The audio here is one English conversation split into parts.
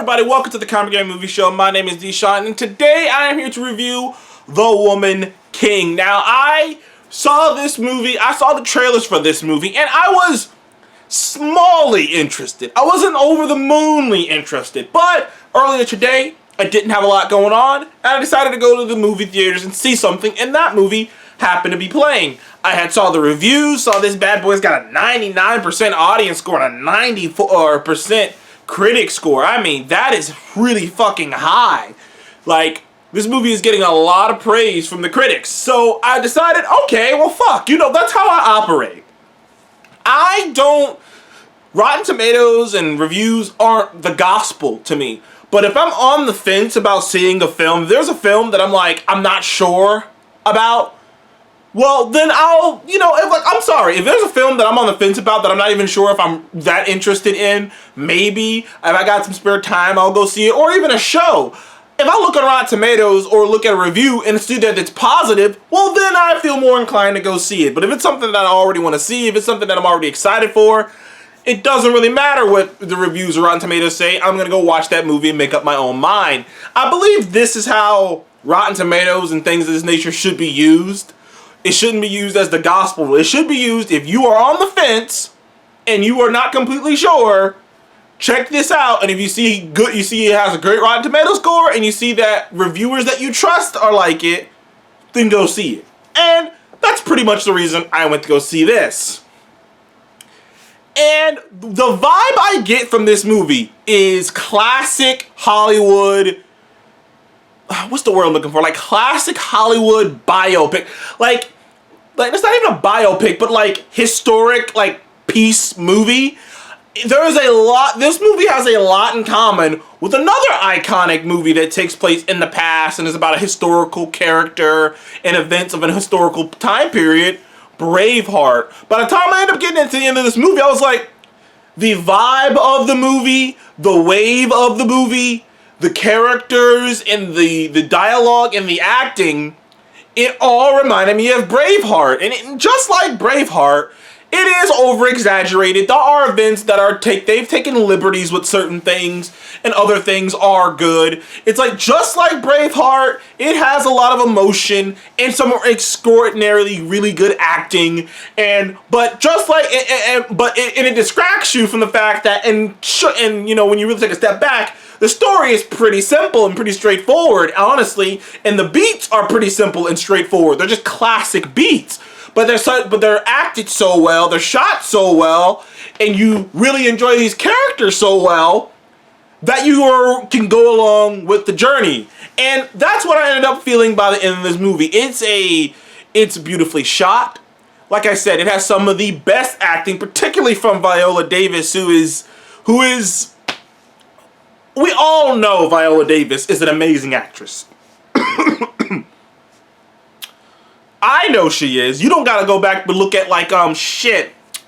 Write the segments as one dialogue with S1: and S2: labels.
S1: everybody? Welcome to the Comic Game Movie Show. My name is Deshaun, and today I am here to review The Woman King. Now, I saw this movie, I saw the trailers for this movie, and I was smallly interested. I wasn't over the moonly interested, but earlier today, I didn't have a lot going on, and I decided to go to the movie theaters and see something, and that movie happened to be playing. I had saw the reviews, saw this bad boy's got a 99% audience score and a 94% critic score. I mean, that is really fucking high. Like, this movie is getting a lot of praise from the critics. So I decided, okay, well fuck, that's how I operate. Rotten Tomatoes and reviews aren't the gospel to me. But if I'm on the fence about seeing a film, there's a film that I'm not sure about, well, then if there's a film that I'm on the fence about that I'm not even sure if I'm that interested in, maybe if I got some spare time, I'll go see it, or even a show. If I look on Rotten Tomatoes or look at a review and see that it's positive, well, then I feel more inclined to go see it. But if it's something that I already want to see, if it's something that I'm already excited for, it doesn't really matter what the reviews or Rotten Tomatoes say. I'm going to go watch that movie and make up my own mind. I believe this is how Rotten Tomatoes and things of this nature should be used. It shouldn't be used as the gospel. It should be used if you are on the fence and you are not completely sure, check this out. And if you see it has a great Rotten Tomatoes score and you see that reviewers that you trust are like it, then go see it. And that's pretty much the reason I went to go see this. And the vibe I get from this movie is classic Hollywood. What's the word I'm looking for? Like classic Hollywood biopic. Like it's not even a biopic, but like historic, like piece movie. This movie has a lot in common with another iconic movie that takes place in the past and is about a historical character and events of an historical time period, Braveheart. By the time I ended up getting into the end of this movie, I was like, the vibe of the movie, the wave of the movie, the characters and the dialogue and the acting, it all reminded me of Braveheart. And just like Braveheart, it is over-exaggerated. There are events that they've taken liberties with certain things, and other things are good. It's like, just like Braveheart, it has a lot of emotion and some extraordinarily really good acting, but it distracts you from the fact that, and when you really take a step back, the story is pretty simple and pretty straightforward, honestly, and the beats are pretty simple and straightforward. They're just classic beats. But they're acted so well, they're shot so well, and you really enjoy these characters so well that you can go along with the journey. And that's what I ended up feeling by the end of this movie. It's beautifully shot. Like I said, it has some of the best acting, particularly from Viola Davis, who is we all know Viola Davis is an amazing actress. I know she is. You don't gotta go back but look at I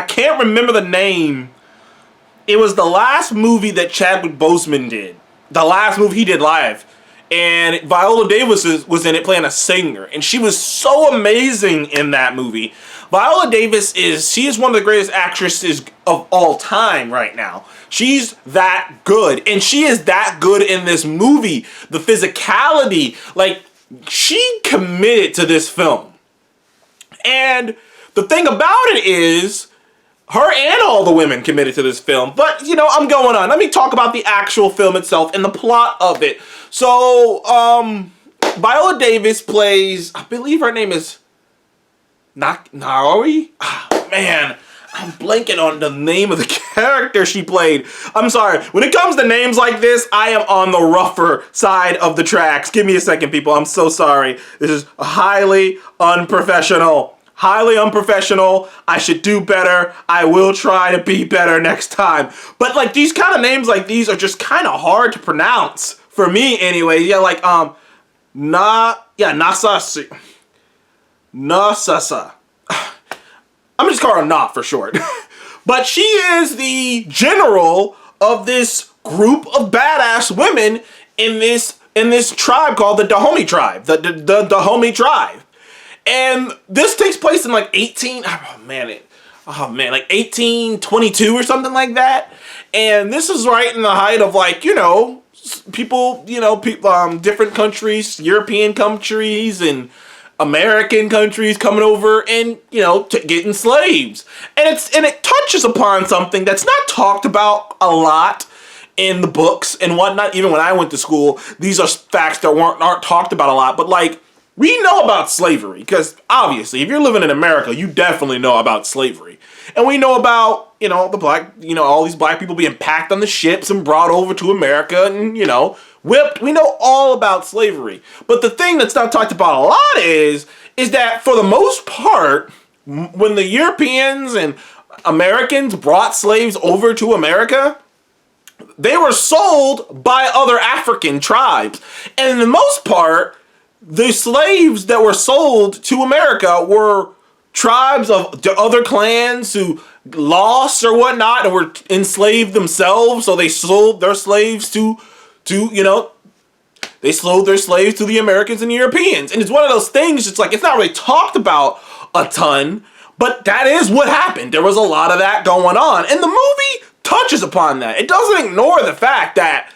S1: can't remember the name. It was the last movie that Chadwick Boseman did. The last movie he did live. And Viola Davis was in it playing a singer. And she was so amazing in that movie. Viola Davis she is one of the greatest actresses of all time right now. She's that good. And she is that good in this movie. The physicality, she committed to this film. And the thing about it is, her and all the women committed to this film. But, I'm going on. Let me talk about the actual film itself and the plot of it. So, Viola Davis plays, I believe her name is Nari? Oh, man, I'm blanking on the name of the character she played. I'm sorry. When it comes to names like this, I am on the rougher side of the tracks. Give me a second, people. I'm so sorry. This is highly unprofessional. Highly unprofessional. I should do better. I will try to be better next time. But these kind of names like these are just kind of hard to pronounce. For me anyway. Yeah, Nasasa. Nasasa. I'm just calling her Na for short. But she is the general of this group of badass women in this tribe called the Dahomey tribe. The Dahomey tribe. And this takes place in 1822 or something like that. And this is right in the height of people, different countries, European countries and American countries coming over and, getting slaves. And it touches upon something that's not talked about a lot in the books and whatnot. Even when I went to school, these are facts that aren't talked about a lot. But like, we know about slavery because obviously, if you're living in America, you definitely know about slavery. And we know about, all these black people being packed on the ships and brought over to America and, whipped. We know all about slavery. But the thing that's not talked about a lot is that for the most part, when the Europeans and Americans brought slaves over to America, they were sold by other African tribes. And in the most part, the slaves that were sold to America were tribes of other clans who lost or whatnot and were enslaved themselves. So they sold their slaves to they sold their slaves to the Americans and Europeans. And it's one of those things, it's like, it's not really talked about a ton, but that is what happened. There was a lot of that going on. And the movie touches upon that. It doesn't ignore the fact that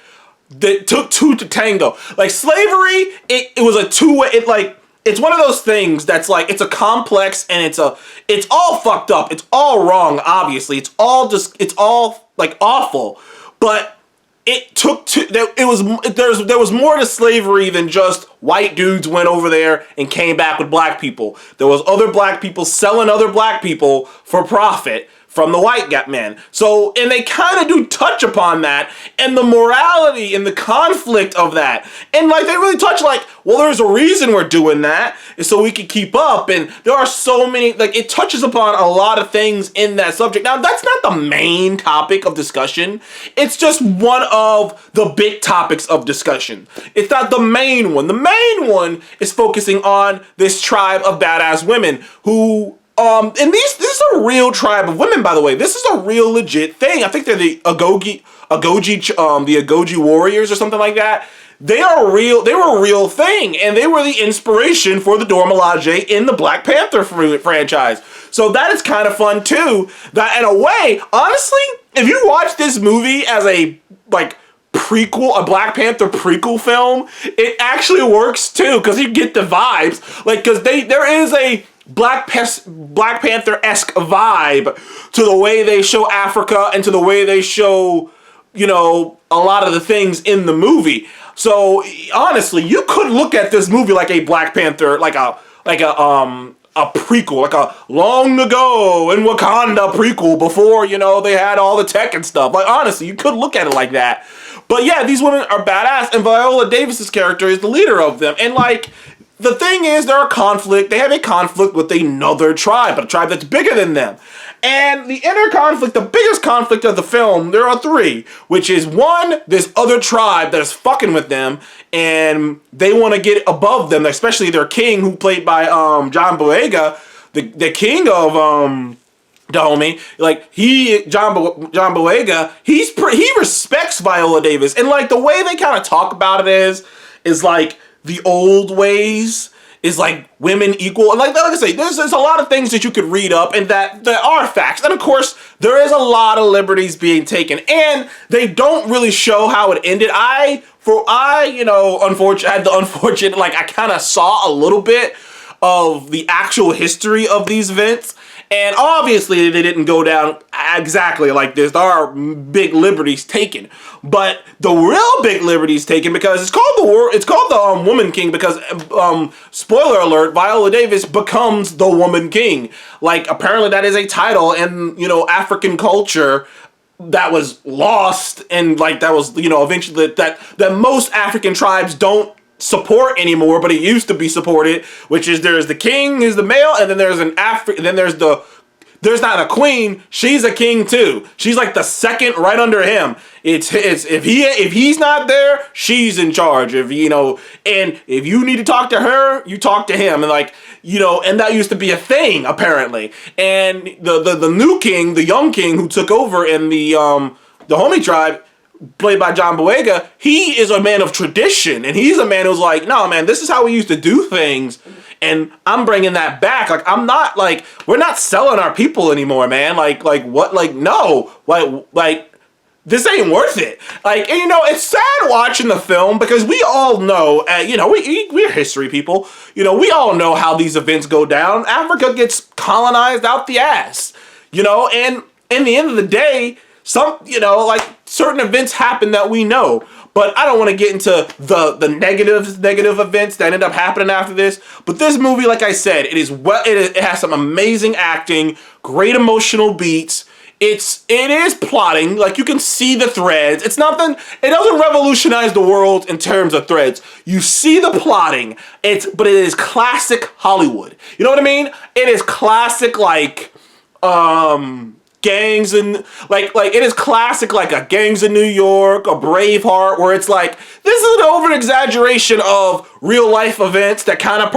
S1: it took two to tango. Like, slavery, it was a two-way, it's one of those things that's like, it's a complex and it's all fucked up. It's all wrong, obviously. It's all like awful. But it took there was more to slavery than just white dudes went over there and came back with black people. There was other black people selling other black people for profit from the white man. So, and they kind of do touch upon that and the morality and the conflict of that. And like, they really touch like, well, there's a reason we're doing that, is so we can keep up. And there are so many, like, it touches upon a lot of things in that subject. Now, that's not the main topic of discussion. It's just one of the big topics of discussion. It's not the main one. The main one is focusing on this tribe of badass women who, and this is a real tribe of women, by the way. This is a real legit thing. I think they're the Agojie, the Agojie warriors or something like that. They were a real thing, and they were the inspiration for the Dora Milaje in the Black Panther franchise. So that is kind of fun too. That, in a way, honestly, if you watch this movie as a prequel, a Black Panther prequel film, it actually works too, because you get the vibes. Like, because there is a Black Panther-esque vibe to the way they show Africa and to the way they show, a lot of the things in the movie. So honestly, you could look at this movie like a Black Panther, like a prequel, like a long ago in Wakanda prequel before, they had all the tech and stuff. Like, honestly, you could look at it like that. But yeah, these women are badass, and Viola Davis's character is the leader of them. And like, the thing is, they have a conflict with another tribe, a tribe that's bigger than them. And the biggest conflict of the film, there are three, which is one, this other tribe that is fucking with them, and they want to get above them, especially their king, who played by John Boyega, the king of Dahomey. Like, John Boyega, he respects Viola Davis, and like the way they kind of talk about it is like the old ways. Is like women equal, and like I say, there's a lot of things that you could read up and that are facts, and of course there is a lot of liberties being taken, and they don't really show how it ended. Unfortunately, had the unfortunate, like, I kind of saw a little bit of the actual history of these events. And obviously they didn't go down exactly like this. There are big liberties taken, but the real big liberties taken, because it's called the Woman King, because spoiler alert, Viola Davis becomes the Woman King. Like, apparently that is a title in African culture that was lost, and like that was eventually that most African tribes don't support anymore, but it used to be supported, which is there's the king is the male, and then there's there's not a queen, she's a king too. She's like the second right under him. It's if he's not there, she's in charge. And if you need to talk to her, you talk to him, and and that used to be a thing apparently. And the new king, the young king who took over in the Dahomey tribe, played by John Boyega, he is a man of tradition, and he's a man who's like, no, man, this is how we used to do things, and I'm bringing that back. Like, I'm not, we're not selling our people anymore, man. No. this ain't worth it. Like, and, you know, it's sad watching the film because we all know, you know, we're history people. You know, we all know how these events go down. Africa gets colonized out the ass, you know, and in the end of the day, you know, like certain events happen that we know. But I don't want to get into the negative events that end up happening after this. But this movie, like I said, it has some amazing acting, great emotional beats. It is plotting, like you can see the threads. It's nothing, it doesn't revolutionize the world in terms of threads. You see the plotting, but it is classic Hollywood. You know what I mean? It is classic like gangs and like it is classic like a Gangs in New York, a Braveheart, where it's like this is an over exaggeration of real life events that kind of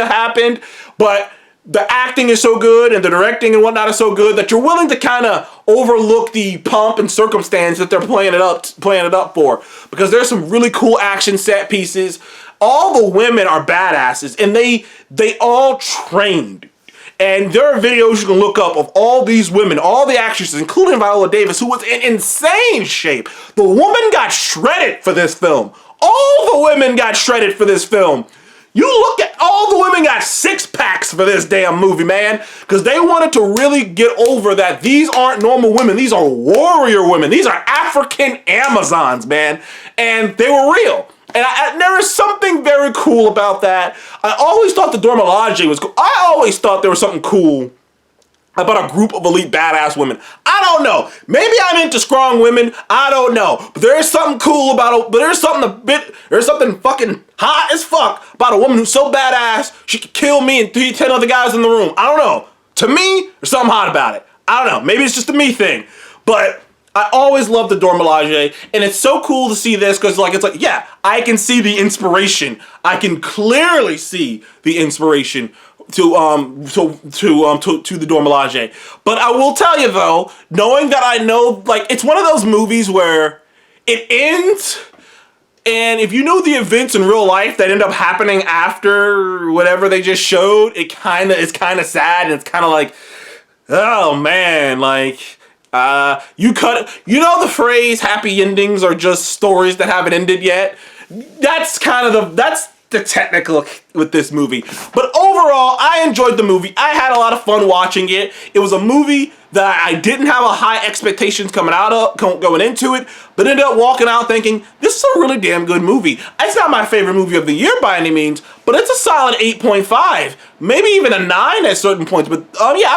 S1: happened, but the acting is so good and the directing and whatnot is so good that you're willing to kind of overlook the pomp and circumstance that they're playing it up for, because there's some really cool action set pieces. All the women are badasses, and they all trained. And there are videos you can look up of all these women, all the actresses, including Viola Davis, who was in insane shape. The woman got shredded for this film. All the women got shredded for this film. You look at all the women got six packs for this damn movie, man, because they wanted to really get over that these aren't normal women. These are warrior women. These are African Amazons, man, and they were real. And there is something very cool about that. I always thought the Dormilaje was cool. I always thought there was something cool about a group of elite badass women. I don't know. Maybe I'm into strong women. I don't know. But there is something cool about it. But there's something fucking hot as fuck about a woman who's so badass she could kill me and 10 other guys in the room. I don't know. To me, there's something hot about it. I don't know. Maybe it's just a me thing. But I always loved the Dormilaje, and it's so cool to see this because, it's like, yeah, I can see the inspiration. I can clearly see the inspiration to the Dormilaje. But I will tell you though, knowing that I know, like, it's one of those movies where it ends, and if you know the events in real life that end up happening after whatever they just showed, it's kind of sad, and it's kind of like, oh man, like. You know the phrase happy endings are just stories that haven't ended yet? That's the technical with this movie. But overall, I enjoyed the movie. I had a lot of fun watching it. It was a movie that I didn't have a high expectations going into it, but ended up walking out thinking, this is a really damn good movie. It's not my favorite movie of the year by any means, but it's a solid 8.5, maybe even a 9 at certain points. But yeah,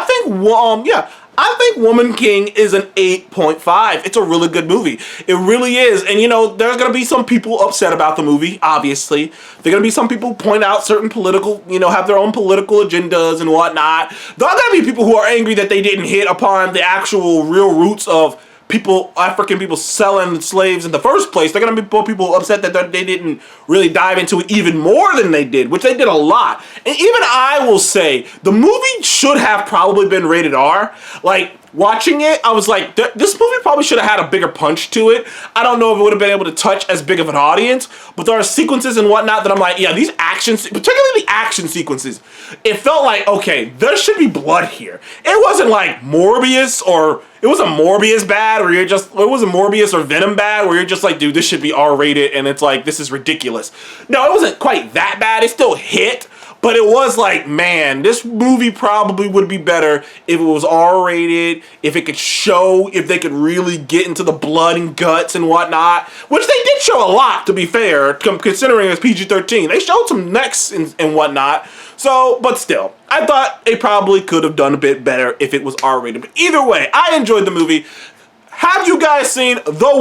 S1: I think Woman King is an 8.5. It's a really good movie. It really is. And you know, there's going to be some people upset about the movie, obviously. There are going to be some people point out certain political, have their own political agendas and whatnot. There are going to be people who are angry that they didn't hit upon the actual real roots of African people selling slaves in the first place. They're going to be people upset that they didn't really dive into it even more than they did, which they did a lot. And even I will say, the movie should have probably been rated R. Like, watching it, I was like, this movie probably should have had a bigger punch to it. I don't know if it would have been able to touch as big of an audience, but there are sequences and whatnot that I'm like, yeah, these particularly the action sequences, it felt like, okay, there should be blood here. It wasn't like Morbius it wasn't Morbius bad, or it wasn't Morbius or Venom bad, where you're just like, dude, this should be R-rated, and it's like, this is ridiculous. No, it wasn't quite that bad. It still hit, but it was like, man, this movie probably would be better if it was R-rated, if they could really get into the blood and guts and whatnot, which they did show a lot, to be fair, considering it's PG-13. They showed some necks and whatnot. So, but still, I thought it probably could have done a bit better if it was R-rated. But either way, I enjoyed the movie. Have you guys seen The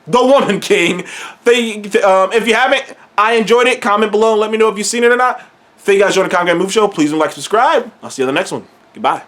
S1: Woman King? If you haven't, I enjoyed it. Comment below and let me know if you've seen it or not. Thank you guys for joining the Comic Guy Movie Show. Please like, subscribe. I'll see you on the next one. Goodbye.